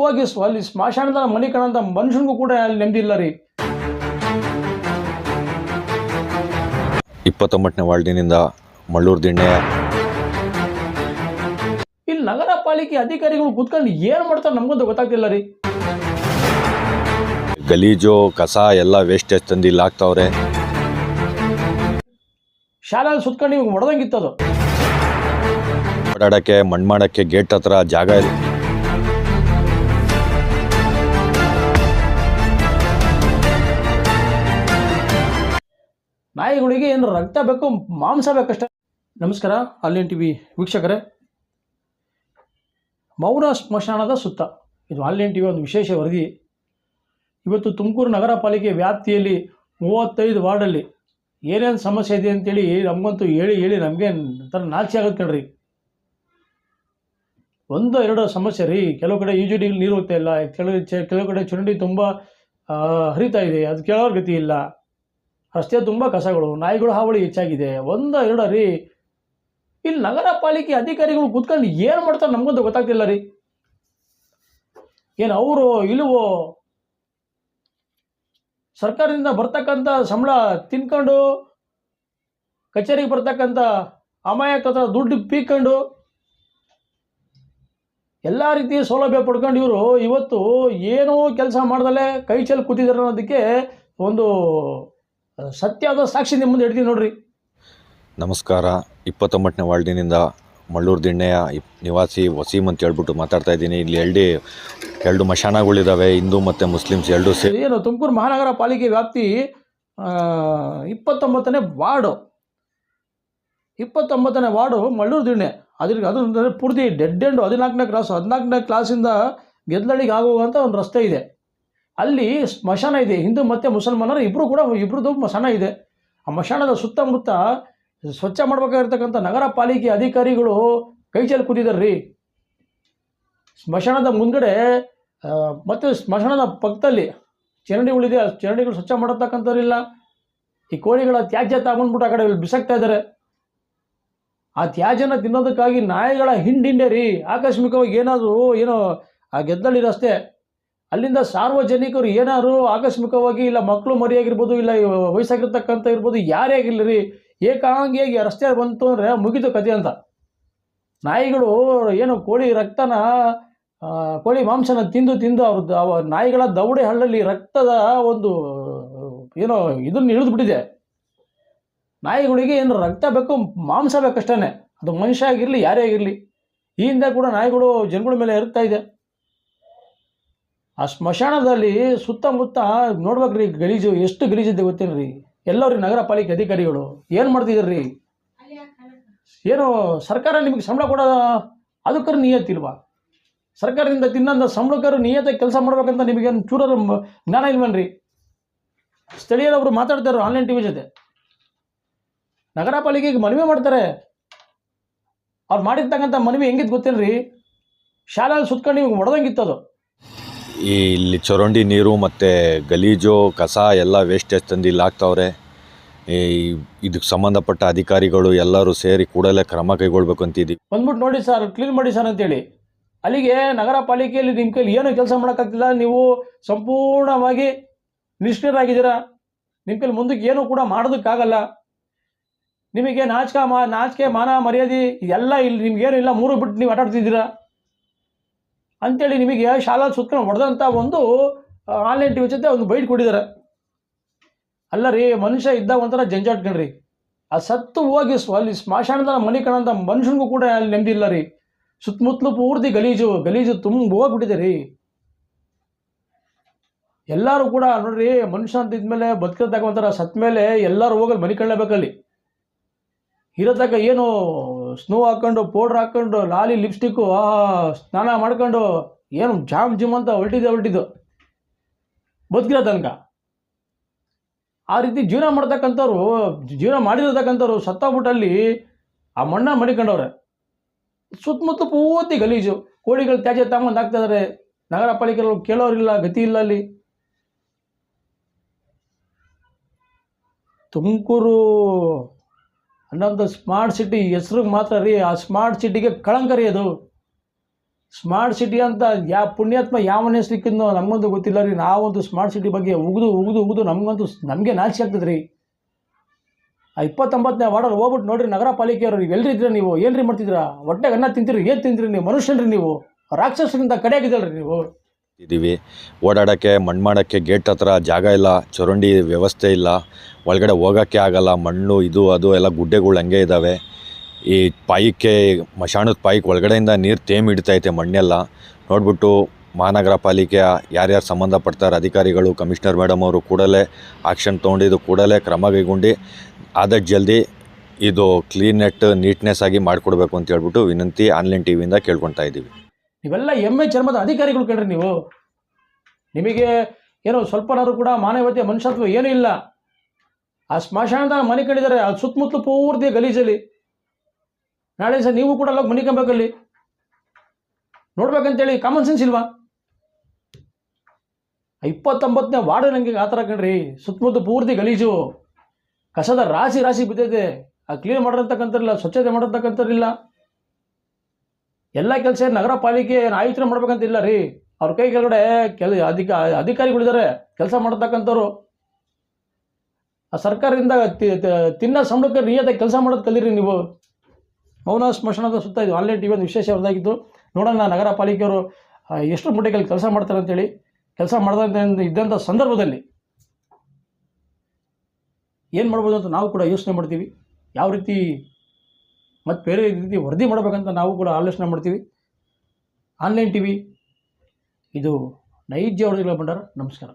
ಹೋಗಿ ಅಲ್ಲಿ ಸ್ಮಶಾನದ ಮನೆ ಕಾಣಂತ ಮನುಷ್ಯನಿಗೂ ಕೂಡ ಅಲ್ಲಿ ನೆಮ್ಮದಿ ಇಲ್ಲ ರೀ. 29ನೇ ವಾರ್ಡಿನಿಂದ ಮಳ್ಳೂರು ದಿಣ್ಣೆಯ ಇಲ್ಲಿ ನಗರ ಪಾಲಿಕೆ ಅಧಿಕಾರಿಗಳು ಕೂತ್ಕೊಂಡು ಏನು ಮಾಡ್ತಾರೆ ನಮಗಂತೂ ಗೊತ್ತಾಗ್ತಿಲ್ಲ ರೀ. ಗಲೀಜು ಕಸ ಎಲ್ಲ ವೇಸ್ಟೇಜ್ ತಂದು ಇಲ್ಲಿ ಹಾಕ್ತಾವ್ರೆ. ಶಾಲೆಯಲ್ಲಿ ಸುತ್ಕೊಂಡು ಇವಾಗ ಹೊಡೆದಂಗಿತ್ತದು. ಓಡಾಡೋಕ್ಕೆ ಮಣ್ಣು ಮಾಡೋಕ್ಕೆ ಗೇಟ್ ಹತ್ರ ಜಾಗ ಇಲ್ಲ. ನಾಯಿಗಳಿಗೆ ಏನು ರಕ್ತ ಬೇಕು, ಮಾಂಸ ಬೇಕಷ್ಟೆ. ನಮಸ್ಕಾರ ಆನ್ಲೈನ್ ಟಿವಿ ವೀಕ್ಷಕರೇ, ಮೌನ ಸ್ಮಶಾನದ ಸುತ್ತ ಇದು ಆನ್ಲೈನ್ ಟಿವಿ ಒಂದು ವಿಶೇಷ ವರದಿ. ಇವತ್ತು ತುಮಕೂರು ನಗರ ಪಾಲಿಕೆ ವ್ಯಾಪ್ತಿಯಲ್ಲಿ 35 ವಾರ್ಡಲ್ಲಿ ಏನೇನು ಸಮಸ್ಯೆ ಇದೆ ಅಂತೇಳಿ ನಮಗಂತೂ ಹೇಳಿ ನಮಗೆ ಒಂಥರ ನಾಚಿಕೆ ಆಗುತ್ತೆ ಕಣ್ರಿ. 1-2 ಸಮಸ್ಯೆ ರೀ. ಕೆಲವು ಕಡೆ UGDಗಳು ನೀರು ಹೋಗ್ತಾ ಇಲ್ಲ, ಕೆಲವು ಕಡೆ ಚರಂಡಿ ತುಂಬ ಹರಿತಾ ಇದೆ, ಅದು ಕೇಳೋರ ಗತಿ ಇಲ್ಲ. ರಸ್ತೆ ತುಂಬ ಕಸಗಳು, ನಾಯಿಗಳು ಹಾವಳಿ ಹೆಚ್ಚಾಗಿದೆ. 1-2 ರೀ. ಇಲ್ಲಿ ನಗರ ಪಾಲಿಕೆ ಅಧಿಕಾರಿಗಳು ಕೂತ್ಕೊಂಡು ಏನು ಮಾಡ್ತಾರೆ ನಮಗಂತೂ ಗೊತ್ತಾಗ್ತಿಲ್ಲ ರೀ. ಏನು ಅವರು ಇಲ್ಲವೋ ಸರ್ಕಾರದಿಂದ ಬರ್ತಕ್ಕಂಥ ಸಂಬಳ ತಿನ್ಕೊಂಡು ಕಚೇರಿಗೆ ಬರ್ತಕ್ಕಂಥ ಅಮಾಯಕ ಹತ್ರ ದುಡ್ಡು ಪೀಕೊಂಡು ಎಲ್ಲ ರೀತಿಯ ಸೌಲಭ್ಯ ಪಡ್ಕೊಂಡು ಇವರು ಇವತ್ತು ಏನೋ ಕೆಲಸ ಮಾಡ್ದಲ್ಲೇ ಕೈ ಚೆಲ್ಲಿ ಕೂತಿದ್ದಾರೆ ಅನ್ನೋದಕ್ಕೆ ಒಂದು ಸತ್ಯದ ಸಾಕ್ಷಿ ನಿಮ್ಮ ಮುಂದೆ ಇಡ್ತೀನಿ ನೋಡ್ರಿ. ನಮಸ್ಕಾರ. 29ನೇ ವಾರ್ಡಿನಿಂದ ಮಳ್ಳೂರು ದಿಣ್ಣೆಯ ನಿವಾಸಿ ವಸೀಮ್ ಅಂತ ಹೇಳ್ಬಿಟ್ಟು ಮಾತಾಡ್ತಾ ಇದ್ದೀನಿ. ಇಲ್ಲಿ ಎರಡು ಮಶಾನಗಳಿದ್ದಾವೆ, ಹಿಂದೂ ಮತ್ತು ಮುಸ್ಲಿಮ್ಸ್ ಎರಡೂ ಸೇರಿ. ಏನು ತುಮಕೂರು ಮಹಾನಗರ ಪಾಲಿಕೆ ವ್ಯಾಪ್ತಿ 29ನೇ ವಾರ್ಡು 29ನೇ ವಾರ್ಡು ಮಳ್ಳೂರು ದಿಣ್ಣೆ. ಅದು ಪೂರ್ತಿ ಡೆಡ್ ಎಂಡು 14ನೇ ಕ್ಲಾಸಿಂದ ಗೆದ್ದಳಿಗೆ ಆಗುವಂಥ ಒಂದು ರಸ್ತೆ ಇದೆ. ಅಲ್ಲಿ ಸ್ಮಶಾನ ಇದೆ. ಹಿಂದೂ ಮತ್ತು ಮುಸಲ್ಮಾನರು ಇಬ್ಬರದು ಸ್ಮಶಾನ ಇದೆ. ಆ ಸ್ಮಶಾನದ ಸುತ್ತಮುತ್ತ ಸ್ವಚ್ಛ ಮಾಡಬೇಕಾಗಿರ್ತಕ್ಕಂಥ ನಗರ ಪಾಲಿಕೆ ಅಧಿಕಾರಿಗಳು ಕೈ ಚೆಲ್ಲಿ ಕೂತಿದ್ದಾರೆ ರೀ. ಸ್ಮಶಾನದ ಮುಂದ್ಗಡೆ ಮತ್ತು ಸ್ಮಶಾನದ ಪಕ್ಕದಲ್ಲಿ ಚರಂಡಿಗಳಿದೆ. ಆ ಚರಂಡಿಗಳು ಸ್ವಚ್ಛ ಮಾಡತಕ್ಕಂಥವ್ರಿಲ್ಲ. ಈ ಕೋಳಿಗಳ ತ್ಯಾಜ್ಯ ತಗೊಂಡ್ಬಿಟ್ಟು ಆ ಕಡೆ ಬಿಸಾಕ್ತಾ ಇದ್ದಾರೆ. ಆ ತ್ಯಾಜ್ಯನ ತಿನ್ನೋದಕ್ಕಾಗಿ ನಾಯಿಗಳ ಹಿಂಡೆ ರೀ. ಆಕಸ್ಮಿಕವಾಗಿ ಏನೋ ಆ ಗೆದ್ದಳಿ ರಸ್ತೆ ಅಲ್ಲಿಂದ ಸಾರ್ವಜನಿಕರು ಏನಾದ್ರು ಆಕಸ್ಮಿಕವಾಗಿ ಇಲ್ಲ ಮಕ್ಕಳು ಮರಿಯಾಗಿರ್ಬೋದು, ಇಲ್ಲ ವಯಸ್ಸಾಗಿರ್ತಕ್ಕಂಥ ಇರ್ಬೋದು, ಯಾರೇ ಆಗಿರಲಿ ರೀ, ಏಕಾಂಗಿಯಾಗಿ ರಸ್ತೆ ಬಂತು ಅಂದರೆ ಮುಗಿದು ಕತೆ ಅಂತ. ನಾಯಿಗಳು ಏನು ಕೋಳಿ ರಕ್ತನ ಕೋಳಿ ಮಾಂಸನ ತಿಂದು ಅವ್ರದ್ದು ನಾಯಿಗಳ ದವಡೆ ಹಳ್ಳಲ್ಲಿ ರಕ್ತದ ಒಂದು ಇದನ್ನು ಇಳಿದ್ಬಿಟ್ಟಿದೆ. ನಾಯಿಗಳಿಗೆ ಏನು ರಕ್ತ ಬೇಕು, ಮಾಂಸ ಬೇಕಷ್ಟೇ. ಅದು ಮನುಷ್ಯ ಆಗಿರಲಿ, ಯಾರೇ ಆಗಿರಲಿ. ಈ ಹಿಂದೆ ಕೂಡ ನಾಯಿಗಳು ಜನಗಳ ಮೇಲೆ ಇರ್ತಾ ಇದೆ. ಆ ಸ್ಮಶಾನದಲ್ಲಿ ಸುತ್ತಮುತ್ತ ನೋಡ್ಬೇಕ್ರಿ, ಗಲೀಜು ಎಷ್ಟು ಗಲೀಜಿದೆ ಗೊತ್ತೇನ್ರಿ. ಎಲ್ಲರೂ ನಗರ ಪಾಲಿಕೆ ಅಧಿಕಾರಿಗಳು ಏನು ಮಾಡ್ತಿದ್ದೀರಿ? ಏನು ಸರ್ಕಾರ ನಿಮಗೆ ಸಂಬಳ ಕೊಡೋದ ಅದಕ್ಕೂ ನಿಯತ್ತಿಲ್ವಾ? ಸರ್ಕಾರದಿಂದ ತಿನ್ನೋಂಥ ಸಂಬಳಕ್ಕರು ನಿಯತ್ತಾಗಿ ಕೆಲಸ ಮಾಡ್ಬೇಕಂತ ನಿಮಗೇನು ಚೂರರು ಜ್ಞಾನ ಇಲ್ವನ್ರಿ? ಸ್ಥಳೀಯರವರು ಮಾತಾಡ್ತಾರೆ ಆನ್ಲೈನ್ ಟಿವಿ ಜೊತೆ. ನಗರ ಪಾಲಿಕೆಗೆ ಮನವಿ ಮಾಡ್ತಾರೆ. ಅವ್ರು ಮಾಡಿರ್ತಕ್ಕಂಥ ಮನವಿ ಹೆಂಗಿತ್ತು ಗೊತ್ತೇನ್ರಿ? ಶಾಲೆಯಲ್ಲಿ ಸುತ್ಕೊಂಡು ನಿಮಗೆ ಹೊಡೆದಂಗಿತ್ತದು. ಇಲ್ಲಿ ಚರಂಡಿ ನೀರು ಮತ್ತು ಗಲೀಜು ಕಸ ಎಲ್ಲ ವೇಸ್ಟೇಜ್ ತಂದು ಇಲ್ಲಿ ಹಾಕ್ತಾವ್ರೆ. ಇದಕ್ಕೆ ಸಂಬಂಧಪಟ್ಟ ಅಧಿಕಾರಿಗಳು ಎಲ್ಲರೂ ಸೇರಿ ಕೂಡಲೇ ಕ್ರಮ ಕೈಗೊಳ್ಬೇಕು ಅಂತಿದ್ದೀವಿ. ಬಂದ್ಬಿಟ್ಟು ನೋಡಿ ಸರ್, ಕ್ಲೀನ್ ಮಾಡಿ ಸರ್ ಅಂತೇಳಿ. ಅಲ್ಲಿಗೆ ನಗರ ಪಾಲಿಕೆಯಲ್ಲಿ ನಿಮ್ಮ ಕೈಲಿ ಏನೂ ಕೆಲಸ ಮಾಡೋಕ್ಕಾಗ್ತಿಲ್ಲ. ನೀವು ಸಂಪೂರ್ಣವಾಗಿ ನಿಷ್ಕ್ರಿಯರಾಗಿದ್ದೀರಾ. ನಿಮ್ಮ ಕೈಲಿ ಮುಂದಕ್ಕೆ ಏನೂ ಕೂಡ ಮಾಡೋದಕ್ಕಾಗಲ್ಲ. ನಿಮಗೆ ನಾಚಿಕೆ ಮಾನ ಮರ್ಯಾದೆ ಎಲ್ಲ ಇಲ್ಲಿ ನಿಮಗೇನು ಇಲ್ಲ. 3 ಬಿಟ್ಟು ನೀವು ಆಟಾಡ್ತಿದ್ದೀರಾ ಅಂಥೇಳಿ ನಿಮಗೆ ಶಾಲಾ ಸುತ್ಕೊಂಡು ಹೊಡೆದಂಥ ಒಂದು ಆನ್ಲೈನ್ ಟಿವಿ ಜೊತೆ ಒಂದು ಬೈಟ್ ಕೊಟ್ಟಿದ್ದಾರೆ. ಅಲ್ಲ ರೀ, ಮನುಷ್ಯ ಇದ್ದಾಗ ಒಂಥರ ಜಂಜಾಟ್ಕಣ್ರಿ. ಆ ಸತ್ತು ಹೋಗಿ ಅಲ್ಲಿ ಸ್ಮಶಾನದ ಮನೆ ಕಾಣಂಥ ಮನುಷ್ಯನಿಗೂ ಕೂಡ ಅಲ್ಲಿ ನೆಮ್ಮದಿ ಇಲ್ಲ ರೀ. ಸುತ್ತಮುತ್ತಲು ಪೂರ್ತಿ ಗಲೀಜು ತುಂಬ ಹೋಗ್ಬಿಟ್ಟಿದೆ ರೀ. ಎಲ್ಲರೂ ಕೂಡ ನೋಡ್ರಿ, ಮನುಷ್ಯ ಅಂತ ಇದ್ಮೇಲೆ ಬದುಕಿದಾಗ ಒಂಥರ ಸತ್ತ ಮೇಲೆ ಎಲ್ಲರೂ ಹೋಗಲ್ಲಿ ಮನೆ ಕಾಣಲೇಬೇಕಲ್ಲಿ. ಇರೋದಾಗ ಏನು ಸ್ನೋ ಹಾಕ್ಕೊಂಡು, ಪೌಡ್ರ್ ಹಾಕ್ಕೊಂಡು, ಲಾಲಿ ಲಿಪ್ಸ್ಟಿಕ್ಕು ಸ್ನಾನ ಮಾಡ್ಕೊಂಡು ಏನು ಜಿಮ್ ಅಂತ ಹೊರಟಿದ್ದು ಬದುಕಿರೋ ತನಕ. ಆ ರೀತಿ ಜೀವನ ಮಾಡಿರತಕ್ಕಂಥವ್ರು ಸತ್ತೋಗ್ಬಿಟ್ಟಲ್ಲಿ ಆ ಮಣ್ಣ ಮಡಿಕೊಂಡವ್ರೆ. ಸುತ್ತಮುತ್ತ ಪೂರ್ತಿ ಗಲೀಜು, ಕೋಳಿಗಳು ತ್ಯಾಜ್ಯ ತಗೊಂಡು ಹಾಕ್ತಾ ಇದ್ದಾರೆ. ನಗರ ಪಾಲಿಕೆಗಳು ಕೇಳೋರಿಲ್ಲ, ಗತಿ ಇಲ್ಲ ಅಲ್ಲಿ. ತುಮಕೂರು ಅನ್ನೋದು ಸ್ಮಾರ್ಟ್ ಸಿಟಿ ಹೆಸ್ರಿಗೆ ಮಾತ್ರ ರೀ. ಆ ಸ್ಮಾರ್ಟ್ ಸಿಟಿಗೆ ಕಳಂಕ ರೀ ಅದು. ಸ್ಮಾರ್ಟ್ ಸಿಟಿ ಅಂತ ಪುಣ್ಯಾತ್ಮ ಯಾವನೇ ಸಿಕ್ಕಿದ್ನೋ ನಮಗಂತೂ ಗೊತ್ತಿಲ್ಲ ರೀ. ನಾವಂತೂ ಸ್ಮಾರ್ಟ್ ಸಿಟಿ ಬಗ್ಗೆ ಉಗಿದು ನಮಗೆ ನಾಚಿಕೆ ಆಗ್ತದೆ ರೀ. ಆ 29ನೇ ವಾರ್ಡಲ್ಲಿ ಹೋಗ್ಬಿಟ್ಟು ನೋಡ್ರಿ, ನಗರ ಪಾಲಿಕೆಯವರು ನೀವು ಎಲ್ರಿ ಇದ್ರೆ ನೀವು ಏನ್ರಿ ಮಾಡ್ತಿದ್ದೀರಾ? ಹೊಟ್ಟೆಗೆ ಅನ್ನ ತಿಂತೀರಿ, ಏನು ತಿಂತೀರಿ ನೀವು? ಮನುಷ್ಯನ್ರಿ ನೀವು? ರಾಕ್ಷಸರಿಂದ ಕಡೆಯಾಗಿದ್ದಲ್ರಿ ನೀವು. ಇದ್ದೀವಿ ಓಡಾಡೋಕ್ಕೆ ಮಣ್ಣು ಮಾಡೋಕ್ಕೆ ಗೇಟ್ ಹತ್ರ ಜಾಗ ಇಲ್ಲ, ಚರಂಡಿ ವ್ಯವಸ್ಥೆ ಇಲ್ಲ, ಒಳಗಡೆ ಹೋಗೋಕ್ಕೆ ಆಗಲ್ಲ. ಮಣ್ಣು ಇದು ಅದು ಎಲ್ಲ ಗುಡ್ಡೆಗಳು ಹಂಗೆ ಇದ್ದಾವೆ. ಈ ಪಾಯಿಕ್ಕೆ ಮಶಾಣದ ಪಾಯಿಗೆ ಒಳಗಡೆಯಿಂದ ನೀರು ಹಿಡಿತೈತೆ ಮಣ್ಣೆಲ್ಲ. ನೋಡ್ಬಿಟ್ಟು ಮಹಾನಗರ ಪಾಲಿಕೆಯ ಯಾರ್ಯಾರು ಸಂಬಂಧಪಡ್ತಾರೆ ಅಧಿಕಾರಿಗಳು, ಕಮಿಷನರ್ ಮೇಡಮ್ ಅವರು ಕೂಡಲೇ ಆಕ್ಷನ್ ತೊಗೊಂಡಿದ್ದು ಕೂಡಲೇ ಕ್ರಮ ಕೈಗೊಂಡು ಆದಷ್ಟು ಜಲ್ದಿ ಇದು ನೀಟ್ನೆಸ್ ಆಗಿ ಮಾಡಿಕೊಡ್ಬೇಕು ಅಂತ ಹೇಳ್ಬಿಟ್ಟು ವಿನಂತಿ ಆನ್ಲೈನ್ ಟಿವಿಯಿಂದ ಕೇಳ್ಕೊತಾ ಇದ್ದೀವಿ. ನೀವೆಲ್ಲ ಎಮ್ಮೆ ಚರ್ಮದ ಅಧಿಕಾರಿಗಳು ಕೇಳ್ರಿ ನೀವು. ನಿಮಗೆ ಏನೋ ಸ್ವಲ್ಪನಾದ್ರು ಕೂಡ ಮಾನವೀಯತೆ ಮನುಷ್ಯತ್ವ ಏನೂ ಇಲ್ಲ. ಆ ಸ್ಮಶಾನದಾಗ ಮನೆ ಕಂಡಿದ್ದಾರೆ, ಅದು ಸುತ್ತಮುತ್ತಲು ಪೂರ್ತಿ ಗಲೀಜಲ್ಲಿ. ನಾಳೆ ಸರ್ ನೀವು ಕೂಡ ಅಲ್ಲೋಗಿ ಮನೆ ಕಂಬೇಕಲ್ಲಿ ನೋಡ್ಬೇಕಂತೇಳಿ ಕಾಮನ್ ಸೆನ್ಸ್ ಇಲ್ವಾ? 29ನೇ ವಾರ್ಡ್ ನನಗೆ ಆ ಥರ ಕಣ್ರಿ, ಸುತ್ತಮುತ್ತ ಪೂರ್ತಿ ಗಲೀಜು, ಕಸದ ರಾಶಿ ಬಿದ್ದೈತೆ. ಆ ಕ್ಲೀನ್ ಮಾಡಿರ್ತಕ್ಕಂಥರಿಲ್ಲ, ಸ್ವಚ್ಛತೆ ಮಾಡಿರ್ತಕ್ಕಂಥರಿಲ್ಲ. ಎಲ್ಲ ಕೆಲಸ ನಗರ ಪಾಲಿಕೆ ಏನು ಆಯುಕ್ತರು ಮಾಡ್ಬೇಕಂತಿಲ್ಲ ರೀ. ಅವ್ರ ಕೈ ಕೆಳಗಡೆ ಅಧಿಕಾರಿಗಳಿದ್ದಾರೆ ಕೆಲಸ ಮಾಡತಕ್ಕಂಥವ್ರು. ಆ ಸರ್ಕಾರದಿಂದ ತಿನ್ನೋ ಸಂಬಳಕ್ಕೆ ನಿಯತ್ತಾಗಿ ಕೆಲಸ ಮಾಡೋದು ಕಲೀರಿ ನೀವು. ಮೌನ ಸ್ಮಶಾನದ ಸುತ್ತ ಇದು ಆನ್ಲೈನ್ ಟಿವಿ ಒಂದು ವಿಶೇಷ ವರದಾಗಿದ್ದು. ನೋಡೋಣ ನಗರ ಪಾಲಿಕೆಯವರು ಎಷ್ಟು ಮಟ್ಟಿಗೆ ಕೆಲಸ ಮಾಡ್ತಾರೆ ಅಂತೇಳಿ. ಕೆಲಸ ಇದ್ದಂಥ ಸಂದರ್ಭದಲ್ಲಿ ಏನು ಮಾಡ್ಬೋದು ಅಂತ ನಾವು ಕೂಡ ಯೋಚನೆ ಮಾಡ್ತೀವಿ. ಯಾವ ರೀತಿ ಮತ್ತು ಬೇರೆ ರೀತಿ ವರದಿ ಮಾಡಬೇಕಂತ ನಾವು ಕೂಡ ಆಲೋಚನೆ ಮಾಡ್ತೀವಿ. ಆನ್ಲೈನ್ ಟಿವಿ ಇದು ನೈಜ ವರದಿಗಳ ಭಂಡಾರ. ನಮಸ್ಕಾರ.